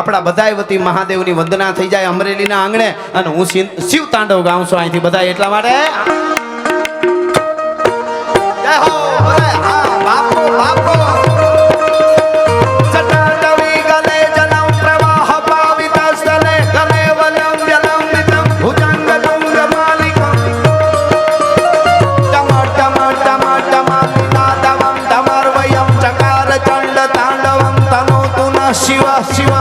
આપણા બધાય વતી મહાદેવની વંદના થઈ જાય અમરેલીના આંગણે અને હું શિવ તાંડવ ગાઉં છું અહીંથી બધા એટલા માટે જય હો બધા હા બાપો બાપો शिवा शिवा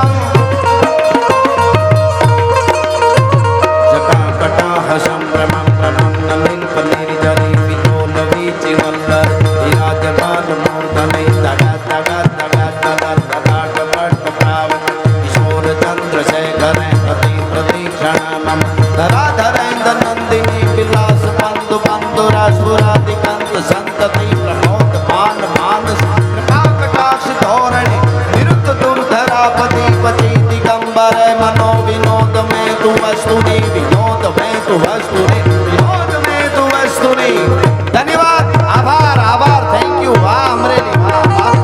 जटा कटा हसम प्रमं प्रमं नलिन पनीर जरी विलोल वीचि वल्लर विराजमान मूर्धने तगा तगा तगा तगा तगा टपट प्राव किशोर चंद्रशेखर प्रति प्रतीक्षणा मम धरा धरेन्द्र नंदिनी विलास बंधु बंधु रासुरादि कंत संतति प्रमोद मान मानस कृपा कटाक्ष धोरणे पति पति दिगंबर मनो विनोद में तू वस्तुनि विनोद में तू वस्तुनि विनोद में तू वस्तुनि धन्यवाद आभार आभार थैंक यू वाह अमरेली वाह वाह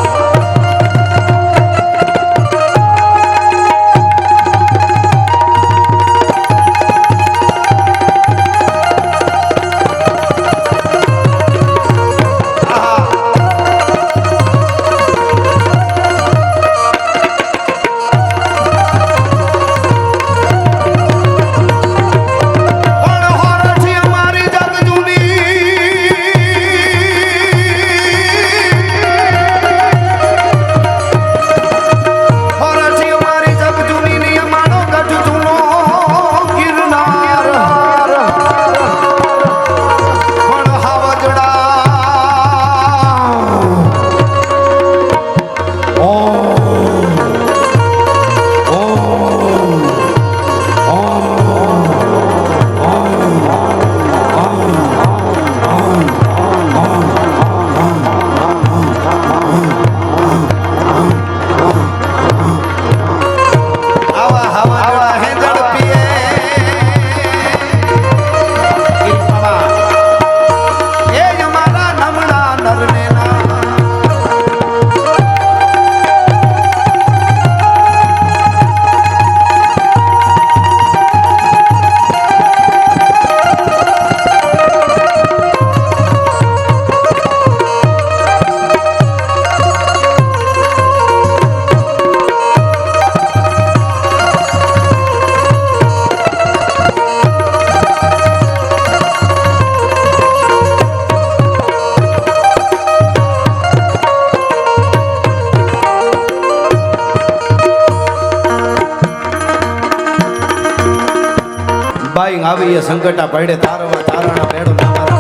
बाई आवी ये संकटा पड़े तारवा तारणा पेड़ो नामारा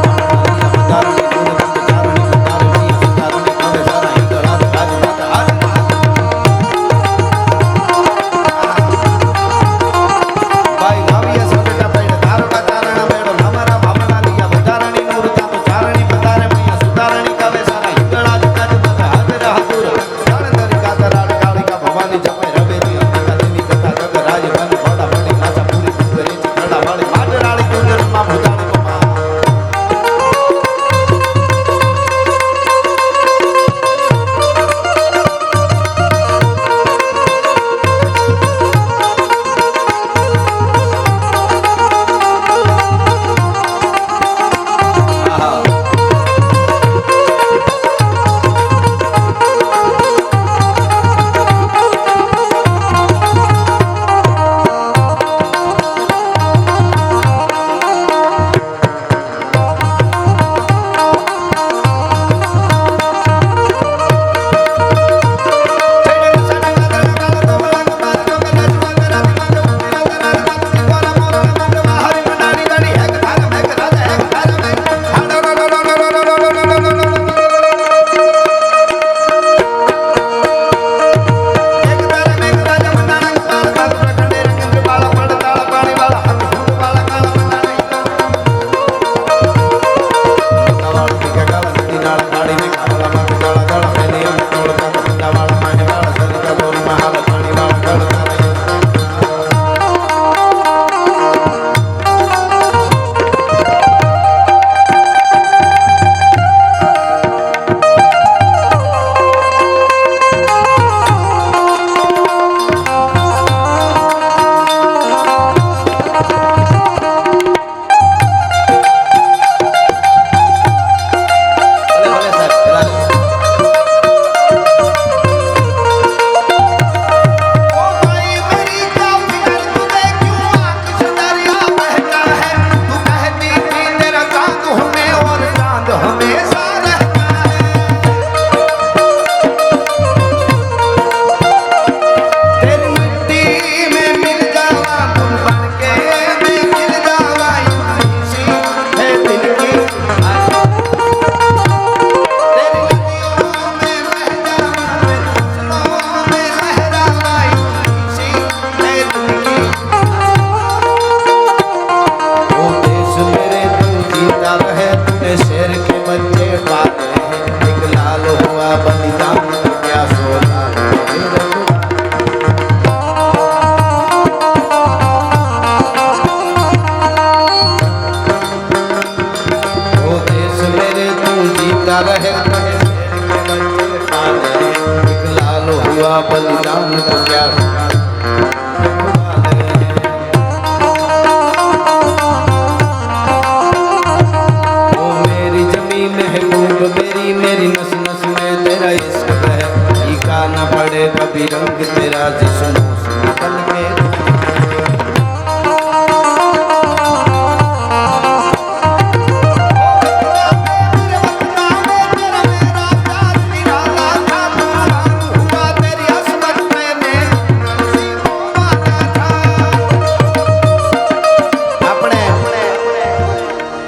तारणी दूध तारणी तारणी तारणी कवे सारा एक रात काज माता आज बाई आवी ये संकटा पड़े तारवा तारणा पेड़ो नामारा भावना लिया तारणी नूर ता तो चारणी पतारे मैया सुतारणी कवे सारा एक रात काज माता हाजर हाजुर तारण तरी का तराड़ काली का भवानी जपे रवे दी अंतकनी कथा जग राज बन बड़ा बड़ी आशा पूरी वाली माडराली गुंजर मा भुजानी मा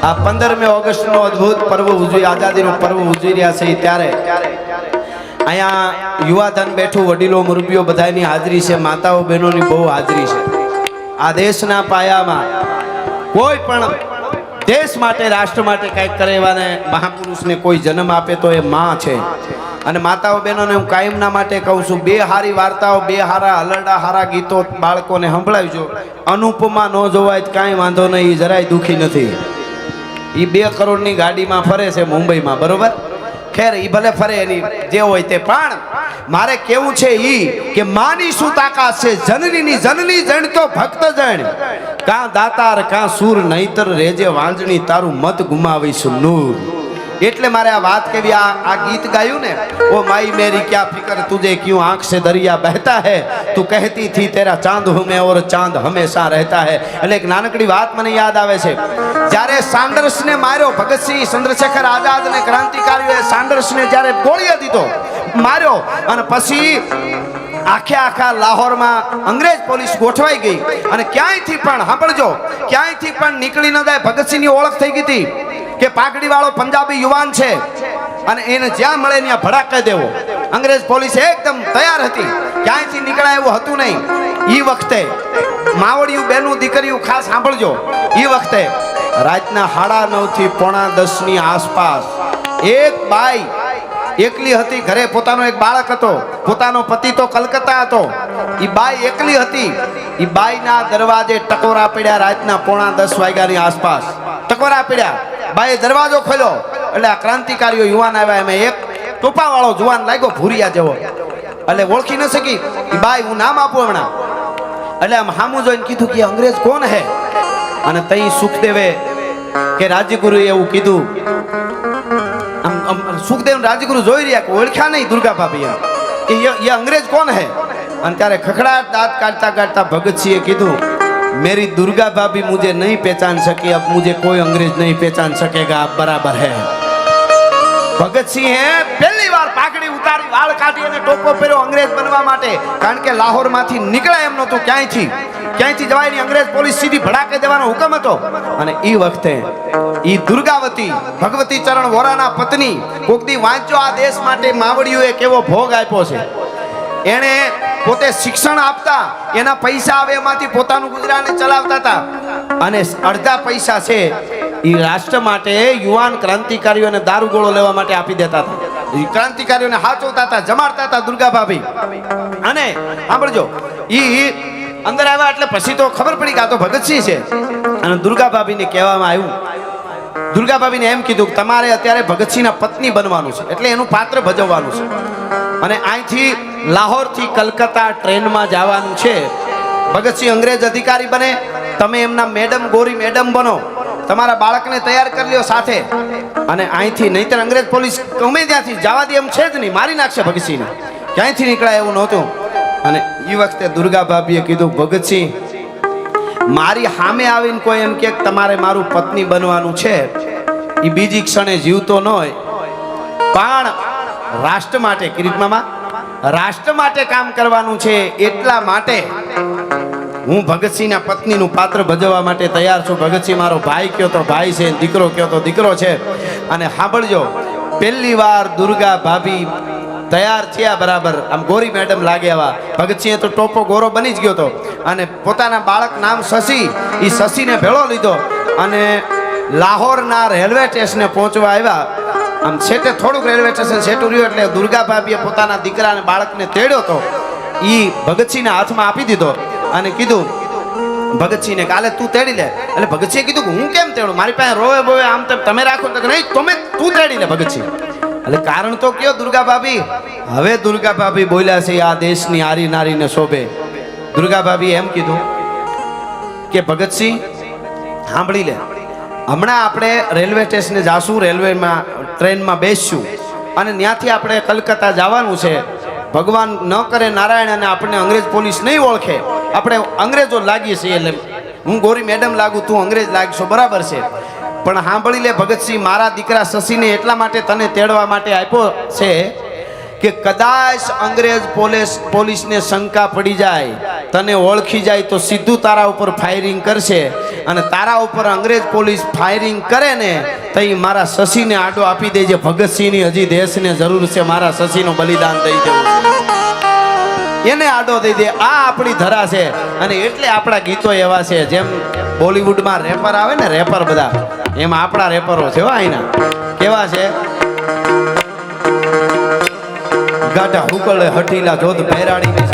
આ 15મી ઓગસ્ટનો અદ્ભુત પર્વ ઉજવી, આઝાદીનો પર્વ ઉજવી રહ્યા છે ત્યારે અહીંયા યુવાધન બેઠું, વડીલો મુરબીઓ બધાની હાજરી છે, માતાઓ બહેનોની બહુ હાજરી છે. આ દેશના પાયામાં કોઈ પણ દેશ માટે, રાષ્ટ્ર માટે કંઈક કરે એવાને મહાપુરુષને કોઈ જન્મ આપે તો એ માં છે. અને માતાઓ બહેનોને હું કાયમના માટે કહું છું, બે હારી વાર્તાઓ, બે હારા હલરડા, હારા ગીતો બાળકોને સંભળાવજો. અનુપમા ન જોવાય તો કાંઈ વાંધો નહીં, એ જરાય દુઃખી નથી. એ 2 કરોડની ગાડીમાં ફરે છે મુંબઈમાં, બરોબર? ખેર એ ભલે ફરે, એની જે હોય તે. પણ મારે કેવું છે ઈ કે માની શું તાકાત છે, જનનીની જનની જણ તો ભક્ત જણ, કાં દાતાર કાં સૂર, નહીતર રેજે વાંજણી, તારું મત ગુમાવીશું નૂર. એટલે મારે આ વાત કેવી, આ ગીત ગાયું ને, ઓ માઈ મેરી ક્યા ફિકર તુझे क्यों आंख से दरिया बहता है, તું કહેતી थी तेरा चांद हूं मैं और चांद हमेशा रहता है. એટલે એક નાનકડી વાત મને યાદ આવે છે. જ્યારે સાન્ડર્સને માર્યો, ભગતસિંહ, ચંદ્રશેખર આઝાદ અને ક્રાંતિકારીઓએ સાન્ડર્સને જ્યારે ગોળીએ દીધો, માર્યો, અને પછી આખા લાહોરમાં અંગ્રેજ પોલીસ ગોઠવાઈ ગઈ. અને ક્યાંયથી પણ, સાંભળજો, ક્યાંયથી પણ નીકળી ન જાય. ભગતસિંહની ઓળખ થઈ ગઈ હતી કે પાઘડી વાળો પંજાબી યુવાન છે અને એને જ્યાં મળે ત્યાં ભડાકી દેવો. અંગ્રેજ પોલીસ એકદમ તૈયાર હતી, ક્યાંયથી નીકળાય એવું હતું નહીં. એ વખતે માવડિયું બેનું દીકરીઓ ખાસ સાંભળજો, એ વખતે રાતના 9:30 થી 9:45 આસપાસ એક બાઈ એકલી હતી ઘરે. પોતાનો એક બાળક હતો, પોતાનો પતિ તો કલકત્તા હતો. એ બાઈ એકલી હતી. એ બાઈના દરવાજે ટકોરા પડ્યા. રાતના 9:45 વાગ્યાની આસપાસ ટકોરા પડ્યા. બાઈએ દરવાજો ખોલ્યો એટલે આ ક્રાંતિકારીઓ યુવાન આવ્યા. એમાં એક ટોપા વાળો જુવાન લાગ્યો, ભૂરિયા જેવો, એટલે ઓળખી ન શકી. એ બાઈ, હું નામ આપું હમણાં. એટલે આમ હામું જોઈને કીધું કે અંગ્રેજ કોણ હે? અને તઈ સુખદેવે કે રાજગુરુએ એવું કીધું. સુખદેવ રાજગુરુ જોઈ રહ્યા કે ઓળખ્યા નહીં દુર્ગા ભાભી, એમ કે ये અંગ્રેજ કોણ હે? અને ત્યારે ખખડાટ દાંત કાઢતા કાઢતા ભગતસિંહે કીધું, मेरी दुर्गा भाभी मुझे नहीं पहचान सकी, अब मुझे कोई अंग्रेज नहीं पहचान सकेगा, आप बराबर है. ભગતસિંહે પહેલી વાર પાઘડી ઉતારી, વાળ કાઢી અને ટોપો પહેર્યો અંગ્રેજ બનવા માટે. કારણ કે લાહોરમાંથી નીકળાય એમ નહોતું, ક્યાંયથી જવાય નહીં. અંગ્રેજ પોલીસ સીધી ભડાકે દેવાનો હુકમ હતો. અને એ વખતે ઈ દુર્ગાવતી, ભગવતી ચરણ વોરાના પત્ની, કોકદી વાંચો આ દેશ માટે માવડીઓએ કેવો ભોગ આપ્યો છે. એણે પોતે શિક્ષણ આપતા, એના પૈસા આવે એમાંથી પોતાનું ગુજરાન ચલાવતા હતા. અને અડધા પૈસા છે એ રાષ્ટ્ર માટે, યુવાન ક્રાંતિકારીઓને દારૂગોળો લેવા માટે આપી દેતા હતા. ક્રાંતિકારીઓને હાચવતા હતા, જમાડતા હતા દુર્ગા ભાભી. અને સાંભળજો, ઈ અંદર આવ્યા એટલે પછી તો ખબર પડી કે આ તો ભગતસિંહ છે. અને દુર્ગા ભાભીને કહેવામાં આવ્યું, દુર્ગા ભાભીને એમ કીધું કે તમારે અત્યારે ભગતસિંહના પત્ની બનવાનું છે, એટલે એનું પાત્ર ભજવવાનું છે. અને અહીંથી લાહોરથી કલકત્તા ટ્રેનમાં જવાનું છે. ભગતસિંહ અંગ્રેજ અધિકારી બને, તમે એમના મેડમ, ગોરી મેડમ બનો, તમારા બાળકને તૈયાર કરી લ્યો સાથે. અને અહીંથી, નહીતર અંગ્રેજ પોલીસ ગમે ત્યાંથી જવા દે એમ છે જ નહીં, મારી નાખશે ભગતસિંહને. ક્યાંયથી નીકળાય એવું નહોતું. અને એ વખતે દુર્ગા ભાભીએ કીધું, ભગતસિંહ, મારી સામે આવીને કોઈ એમ કે તમારે મારું પત્ની બનવાનું છે, એ બીજી ક્ષણે જીવતો ન હોય, પણ રાષ્ટ્ર માટે, કિરીટમામા, રાષ્ટ્ર માટે કામ કરવાનું છે. એટલા માટે હું ભગતસિંહના પત્નીનું પાત્ર ભજવવા માટે તૈયાર છું. ભગતસિંહ મારો ભાઈ કયો તો ભાઈ છે, દીકરો કયો તો દીકરો છે. અને સાંભળજો, પહેલી વાર દુર્ગા ભાભી તૈયાર થયા, બરાબર આમ ગોરી મેડમ લાગે એવા. ભગતસિંહે તો ટોપો ગોરો બની જ ગયો હતો. અને પોતાના બાળક નામ શશી, એ શશીને ભેળો લીધો અને લાહોરના રેલવે સ્ટેશને પહોંચવા આવ્યા. આમ છેટે થોડુંક રેલવે સ્ટેશન છેટું રહ્યું એટલે દુર્ગા ભાભીએ પોતાના દીકરા અને બાળકને તેડ્યો હતો. એ ભગતસિંહના હાથમાં આપી દીધો અને કીધું ભગતસિંહને, કાલે તું તેડી લે. એટલે ભગતસિંહે કીધું કે હું કેમ તેડું, મારી પાસે રોવે બોવે આમ તેમ તમે રાખો. તો નહીં, તું તેડી લે ભગતસિંહ. એટલે કારણ તો કયો દુર્ગા ભાભી? હવે દુર્ગા ભાભી બોલ્યા છે, આ દેશની આરી નારીને શોભે. દુર્ગા ભાભી એમ કીધું કે ભગતસિંહ સાંભળી લે, હમણાં આપણે રેલવે સ્ટેશને જાશું, રેલવેમાં ટ્રેનમાં બેસશું અને ત્યાંથી આપણે કલકત્તા જવાનું છે. ભગવાન ન કરે નારાયણ અને આપણને અંગ્રેજ પોલીસ નહીં ઓળખે, આપણે અંગ્રેજો લાગીએ છીએ. એટલે હું ગોરી મેડમ લાગુ, તું અંગ્રેજ લાગશો, બરાબર છે. પણ સાંભળી લે ભગતસિંહ, મારા દીકરા શશીને એટલા માટે તને તેડવા માટે આપ્યો છે કે કદાચ અંગ્રેજ પોલીસને શંકા પડી જાય, તને ઓળખી જાય તો સીધું તારા ઉપર ફાયરિંગ કરશે અને તારા ઉપર અંગ્રેજ પોલીસ ફાયરિંગ કરે ને તો ઈ મારા શશીને આડો આપી દેજે. ભગતસિંહની હજી દેશને જરૂર છે, મારા શશીનું બલિદાન દઈ દેવું છે, એને આડો દઈ દે. આ આપણી ધરા છે. અને એટલે આપણા ગીતો એવા છે, જેમ બોલિવૂડમાં રેપર આવે ને, રેપર બધા, એમાં આપણા રેપરો છે. અહીંના કેવા છે? ગાઢા હુકળે હઠીલા જોધ ભેરાડીની